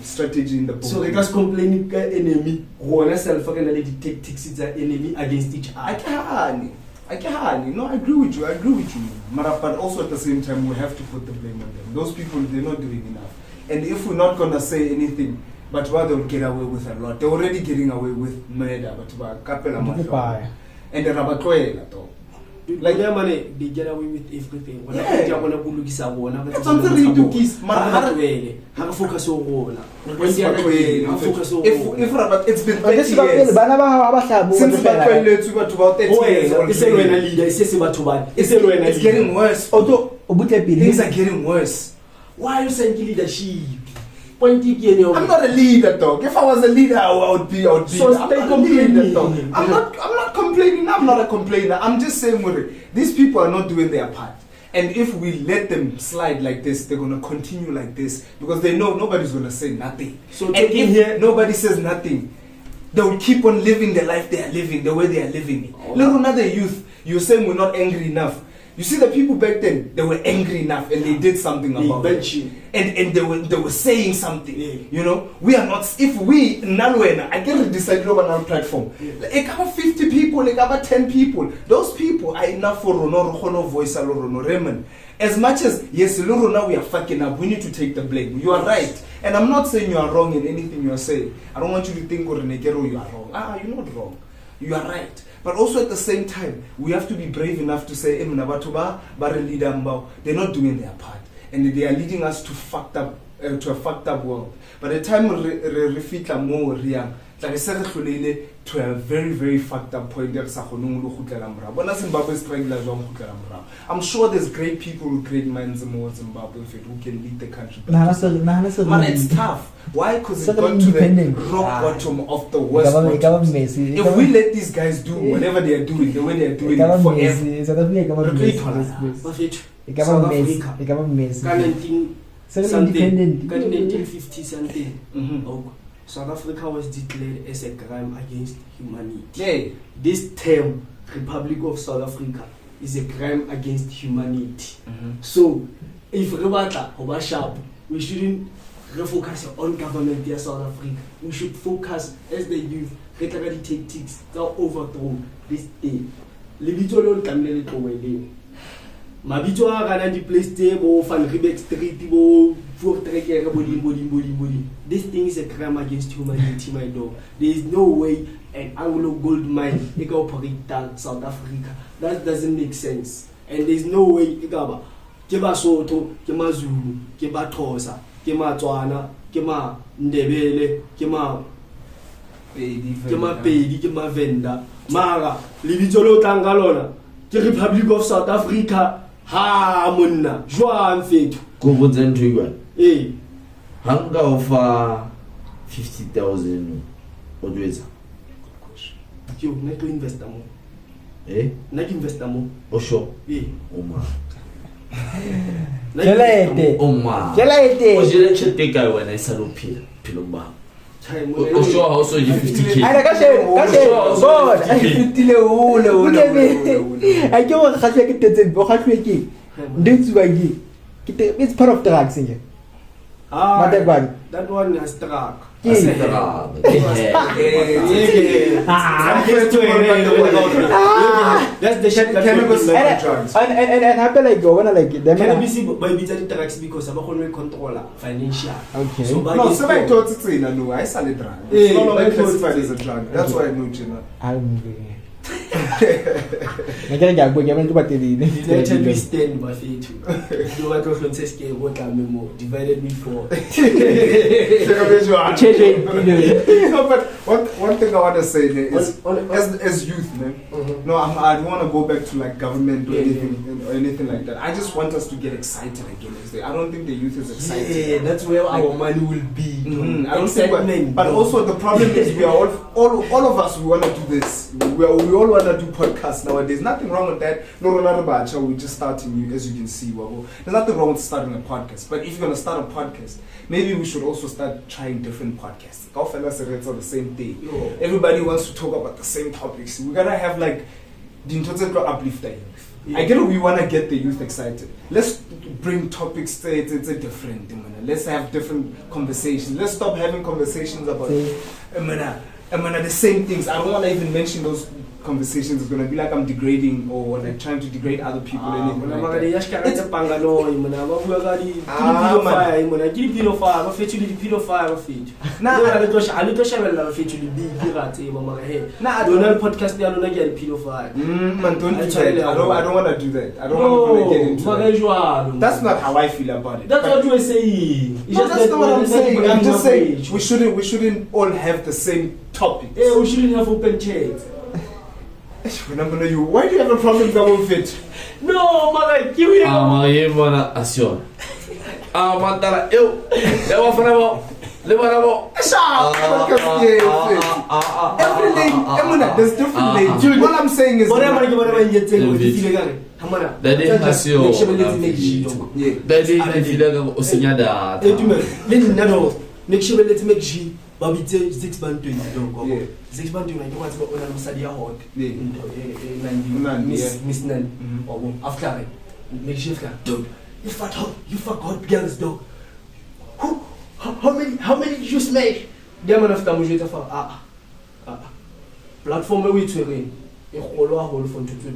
strategy in the book so they just complaining ka enemy gona self ka na le tactics tsa enemy against each other I can't. No, I agree with you. But also at the same time, we have to put the blame on them. Those people, they're not doing enough. And if we're not going to say anything, but what they'll get away with a lot. They're already getting away with murder, but couple of months. And the Rabatway, like their money, they get away with everything. When I want to look at one, it's something they do kiss. Have a focus on one. If Rabat, it's been 30 years. Since about 30 years. It's getting worse. Things are getting worse. Why are you saying leadership? I'm not a leader, dog. If I was a leader, I would be. So stay complaining. I'm not complaining. I'm not a complainer. I'm just saying, these people are not doing their part. And if we let them slide like this, they're gonna continue like this because they know nobody's gonna say nothing. So and if here nobody says nothing, they will keep on living the life they are living, the way they are living it. Little another youth, you're saying we're not angry enough. You see the people back then, they were angry enough and they did something about it. And they were saying something. You know, we are not. If we Nalwena, I get to decide over our platform. Like about 50 people, like about 10 people. Those people are enough for Rono voice Rono Raymond. As much as yes, now we are fucking up. We need to take the blame. You are right, and I'm not saying you are wrong in anything you are saying. I don't want you to think you are wrong. You're not wrong. You are right. But also at the same time, we have to be brave enough to say, they're not doing their part. And they are leading us to a fucked up world. By the time we refit more, to a very, very fucked up point. I'm sure there's great people with great minds in Zimbabwe who can lead the country. Man, it's tough. Why? Because it got to the rock bottom of the worst. If we let these guys do whatever they are doing, the way they are doing it forever. South Africa was declared as a crime against humanity. Yeah. This term, Republic of South Africa, is a crime against humanity. So, if we sharp, we shouldn't refocus on government in South Africa. We should focus as the youth, get the tactics that overthrow this day. Mabito a gana di place bo Van Riebeeck Street bo for trekker body. This thing is a crime against humanity, my dog. There is no way an Anglo gold mine can operate in South Africa. That doesn't make sense. And there is no way ikaba ke Basotho, ke Mazulu, ke Xhosa, ke Tswana, ke Ndebele, ke Pedi, ke Venda. Mara libitso lo tanga lona ke Republic of South Africa. Ha monna jwa mfethu go botsa ntho e bana hanga ofa 50,000 o dwitsa yo ne to investa mo na ke investa mo o sure o ma Kelete o jele chete ka wena isa lo philo ba o sure how so 50k ala ka she god I fitile o I go ga se ke tetse bo ga tlwe ke nditsuwa ke it's part of drugs in here that one is drug and that's the shit that and I happen like go when like them cannabis by bit drugs because I'm going to control financial. Okay. So no, so I thought it's no, I sell it drug. It's no longer classified as a drug. That's why I know Gina. I can't get going to what they did. We stand by feet. You want to Francesca what I memo divided me for. No, but one thing I want to say is as youth, man. No, I don't want to go back to like government or anything like that. I just want us to get excited again. I don't think the youth is excited. Yeah, that's where our money will be. I don't think, but also the problem is we are all of us. We want to do this. We all want to do podcasts nowadays. Nothing wrong with that. No, we're just starting. As you can see, there's nothing wrong with starting a podcast. But if you're gonna start a podcast, maybe we should also start trying different podcasts. All fellas are the same thing. Everybody wants to talk about the same topics. We gotta have like the uplifter. I get it. We wanna get the youth excited. Let's bring topics. It's a different. Let's have different conversations. Let's stop having conversations about the same things. I don't want to even mention those conversations. It's gonna be like I'm degrading or like trying to degrade other people. I don't want to do that. I don't want to get into that. That's not how I feel about it. That's what you were saying. No, that's not what I'm saying. I'm just saying we shouldn't all have the same topics. Yeah, we shouldn't have open chats. Why do you have a problem with it? No, mother, give me there's different names. What I'm saying is Babitse 620 620 na ke wa tseba ona le mosadi ya hot Miss Nan after make sure dog you forgot girls dog how many did you smash dem after mo jeta fa platform we tswere e golo a holo for ntutsu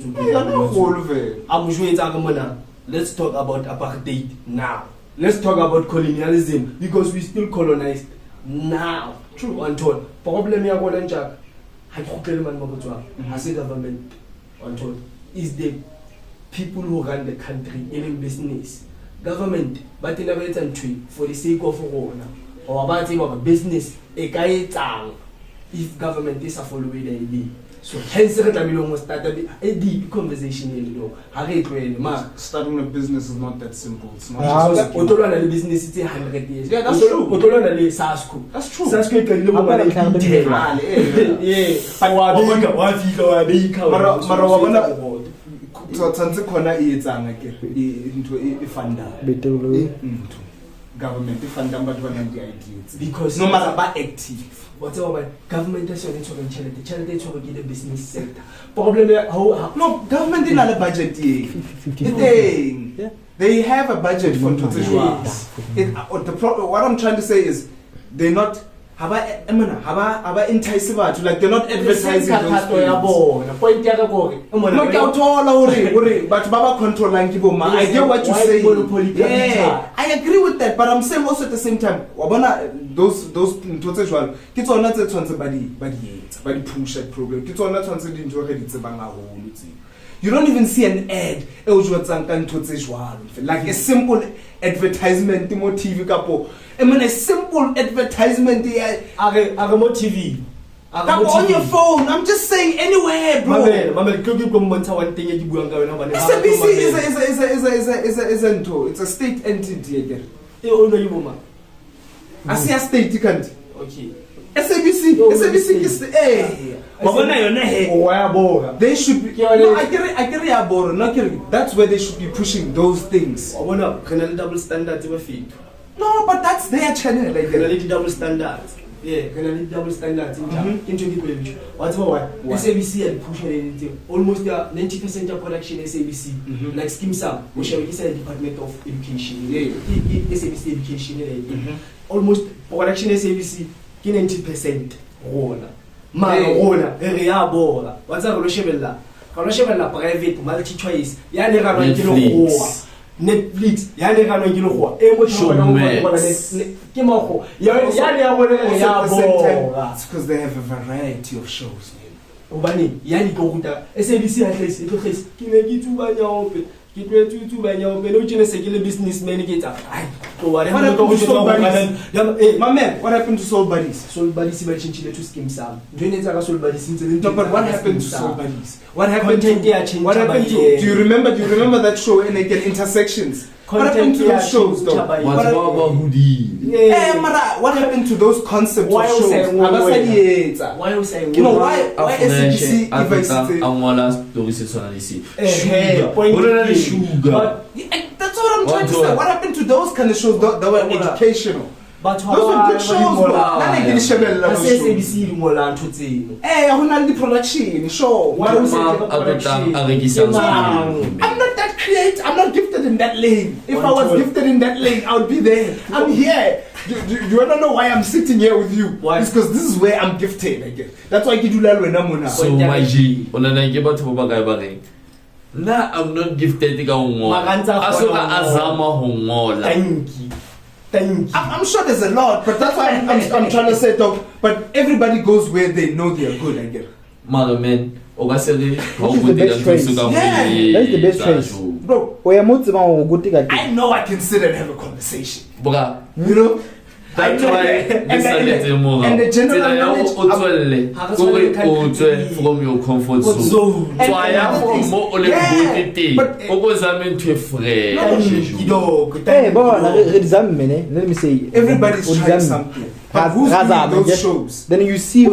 am jwetsa ka mona. Let's talk about apartheid now. Let's talk about colonialism because we still colonized now. True untold. Problem ya go lanja ha ke khokele man mabotswa ha se government untold is the people who run the country in business. Government but in a for the sake of rona or about him of business e ka etsang if government is a following the so hence re tlamile mo start a deep conversation starting a business is not that simple. It's not otolwana le business it's 100 years. Yeah, that's true. Otolwana le Sasco. That's true. Sasco ke le mo ba le mara wa bona tsantse khona e etsang ke into e funda government e funda batho ba nang di ideas because no matter ba active whatever government is going to charity is going to the business sector problem how no government in a budget they have a budget for what I'm trying to say is they're not haba entice batho like they're not advertising those things. Point ya ka gore no ke uthola uri batho ba ba controlling ke boma. I get what you say. Yeah, I agree with that, but I'm saying also at the same time wa bona those ntho tse jwalo ke tsona tse tshwantse ba di etsa ba di push that program ke tsona tshwantse di ntho re di tsebang haholo tse. You don't even see an ad e o jwatsang ka ntho tse jwalo like a simple advertisement mo TV kapo I mean a simple advertisement are mo TV on your phone. I'm just saying anywhere, bro. SABC it's a state entity again. I see a state country. Okay. SABC is the they should be I get that's where they should be pushing those things. Double standards no, but that's their channel like double standards. Yeah, double standards whatever SABC and push anything. Almost 90% of production SABC. Like Skim Sam, which is a Department of Education. SABC Education. Almost production SABC 90% Rona. Rona, area bora. What's a Rochevella? Rochevella private multi choice. Netflix yani kana ngilo go e mo ke mo it's because they have a variety of shows obani yani go ruta SABC at least it goes ke ne ke tsubanya ope ke tsubanya ope no tshene se ke le businessman ke tsa ai to what happened what happened to Soul Buddies ba chintile to Skim Sam ndene tsa ka Soul Buddies no, but what happened to Soul Buddies what happened to do you remember that show in again Intersections? What happened to those shows though? What happened to those concepts why of shows? Why you saying why SABC sugar. That's what I'm trying to say. What happened to those kind of shows that were educational? But those were good shows, bro. SABC mola ntutse. Ho na le production show. Why you saying production? I'm not that creative. I'm not gifted in that lane. If I was gifted in that lane, I would be there. I'm here. Do you want to know why I'm sitting here with you? Why? It's because this is where I'm gifted, I guess. That's why I do that when I'm on. So my G, nah, I'm not gifted. Thank you. I'm sure there's a lot, but that's why I'm trying to say though. But everybody goes where they know they are good, I get. Mother man, that's the best choice. Bro, I know I can sit and have a conversation. You know? That's why and the general knowledge from your comfort zone. So I am from more let me say everybody's trying something. Who's doing those shows? Then you see a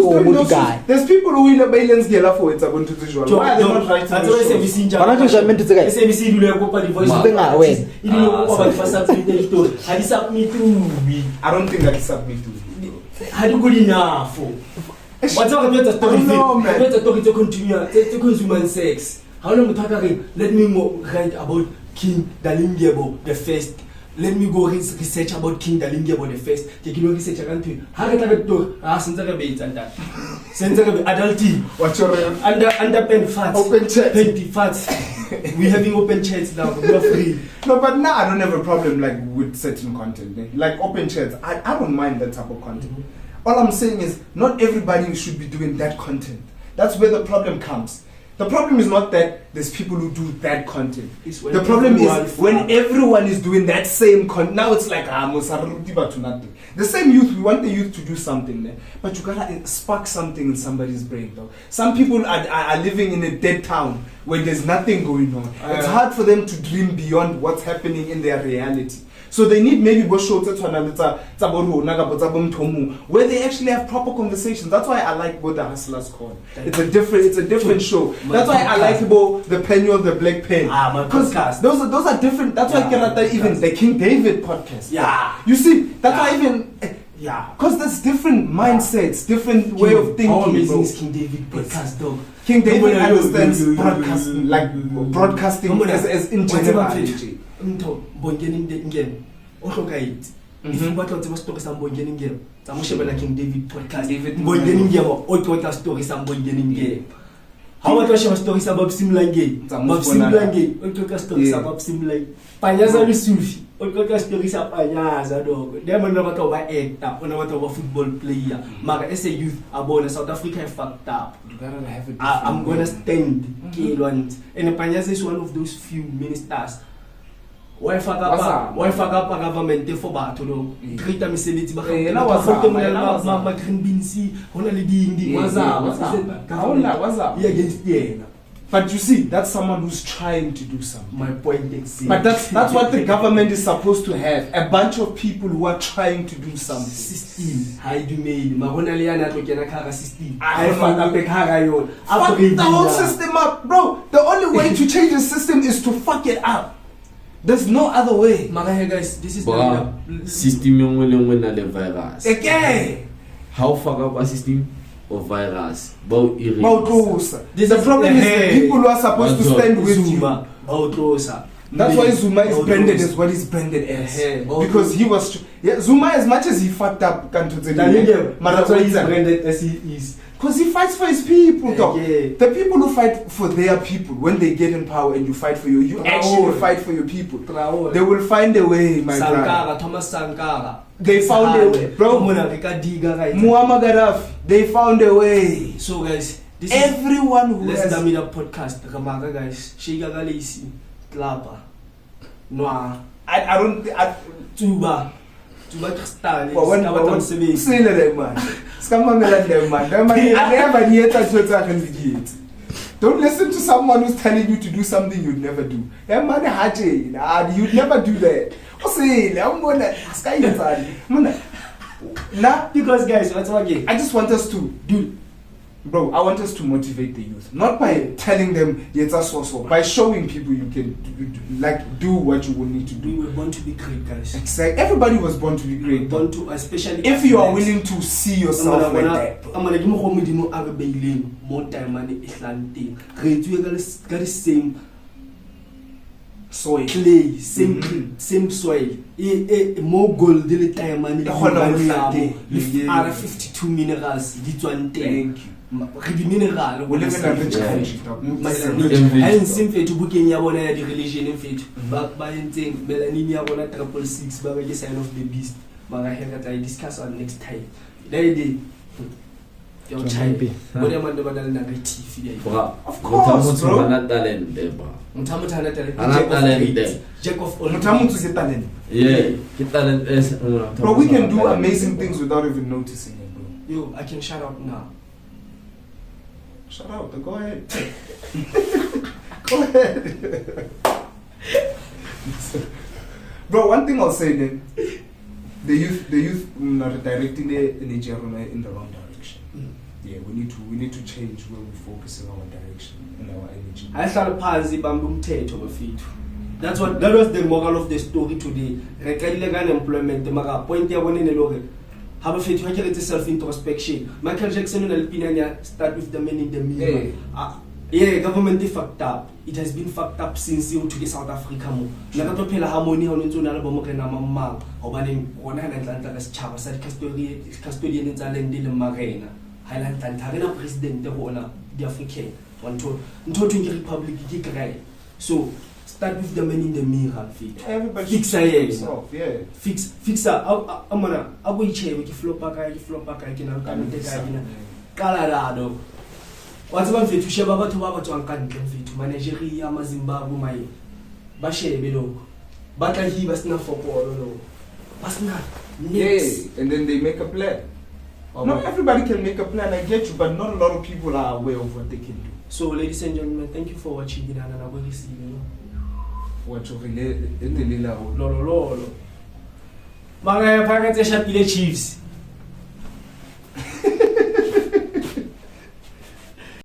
guy. There's people who in the billions get for it. Why are they not writing those shows? SABC do go the voice I don't think that is submit to. How do good enough? What's all about the story? Let the story to continue. To consume sex. How long let me write about King Dalindyebo the first. Let me go research about King Dalindyebo the first. Take you research around to. How can I do? Since I be and that. Since I be adulty. What's your under pen fats? Open chat. Penty fats. We're having open chats now. We're free. No, but now I don't have a problem like with certain content. Like open chats, I don't mind that type of content. All I'm saying is not everybody should be doing that content. That's where the problem comes. The problem is not that there's people who do that content. The problem is when everyone is doing that same content. Now it's like nothing. The same youth, we want the youth to do something, but you gotta spark something in somebody's brain, though. Some people are living in a dead town where there's nothing going on. It's hard for them to dream beyond what's happening in their reality. So they need maybe where they actually have proper conversations. That's why I like what the Hustlers call. It's a different show. That's why I like the Penuel, the Black Pen. My podcast. Those are different. That's why even the King David podcast. Yeah. You see, that's why even because there's different mindsets, different way of thinking. How amazing is King David podcast, dog? King David understands broadcasting, broadcasting as in general. If you want to story some boy getting game, I'm like King David podcast. Boy getting game or story some boy getting game. How much was stories about similar game? Similar game, or stories about similar. Panyaza Lusufi, or stories about Panyaza dog. They are not over actor, or not over football player. Mara as a youth, about South Africa fucked up. I'm gonna stand K1. And Panyaza is one of those few ministers. Why fuck up a government for battle? Great messeliti ba green beans only di But you see, that's someone who's trying to do something. My point is, but that's what the government is supposed to have. A bunch of people who are trying to do something. System. How do you mean? Mahonaliana to get a car system. Fuck the whole system up, bro. The only way to change the system is to fuck it up. There's no other way. Magahe guys, this is the system yung na le virus. Okay. How fuck up a system of virus? The problem is the people who are supposed to stand with Zuma. That's why Zuma is branded as what he's branded as. Because he was Zuma, as much as he fucked up, that's why he's branded as he is. Because he fights for his people, though. The people who fight for their people, when they get in power and you fight for you actually fight for your people. They will find a way, my brother. Thomas Sankara. They found a way, bro. Muammar Gaddafi. They found a way. So, guys, this everyone who has done the podcast. Ramaga, guys. Shiga Galisi, Klapa, Noah. I don't. Tuba. Man. Don't listen to someone who's telling you to do something you'd never do. You'd never do that. Because guys, what's again? I just want us to do. Bro, I want us to motivate the youth, not by telling them by showing people you can do what you will need to do. We were born to be great, guys. Exactly. Everybody was born to be great. Born to, especially if you are willing to see yourself like that. I'm gonna give more time and the same soil, clay, same soil. More gold the time and 52 minerals. Thank you. Mineral, we live in a rich country. And simply to book in your religion in faith. Back by thing, Melania 666 by the sign of the beast. But I have I discuss on next time. Lady, your child, whatever the of course, bro. Jack of all talent. Yeah, talent is. Bro, we can do amazing things without even noticing it, bro. Yo, I can shout out now. Shut up, go ahead. Go ahead. Bro, one thing I'll say then, the youth are directing the energy in the wrong direction. Yeah, we need to change where we focus in our direction and our energy. That was the moral of the story today. Employment, point have a self-introspection. Michael Jackson and start with the men in the mirror. Yeah, government is fucked up. It has been fucked up since you to the South Africa. Nakatopela harmony on into an album of Mama, or banning 100 as Chavas, custodian in Zalendil Marina, Highland Tantarina president, the owner, the African, one to Republic. So, start with the men in the mirror. Everybody fix yourself, yeah. Fix I'm gonna chair with flop back, I can Colorado. wa tseba mfethu sheba batho ba tswang ka ntle mfethu Nigeria Zimbabwe mai ba shebe lokho ba tla hiba sina fopolo lo basina yes and then they make a plan. Not everybody can make a plan, I get you, but not a lot of people are aware of what they can do. So ladies and gentlemen, thank you for watching it and I'm see you. What you relate lolo Manga ya Chiefs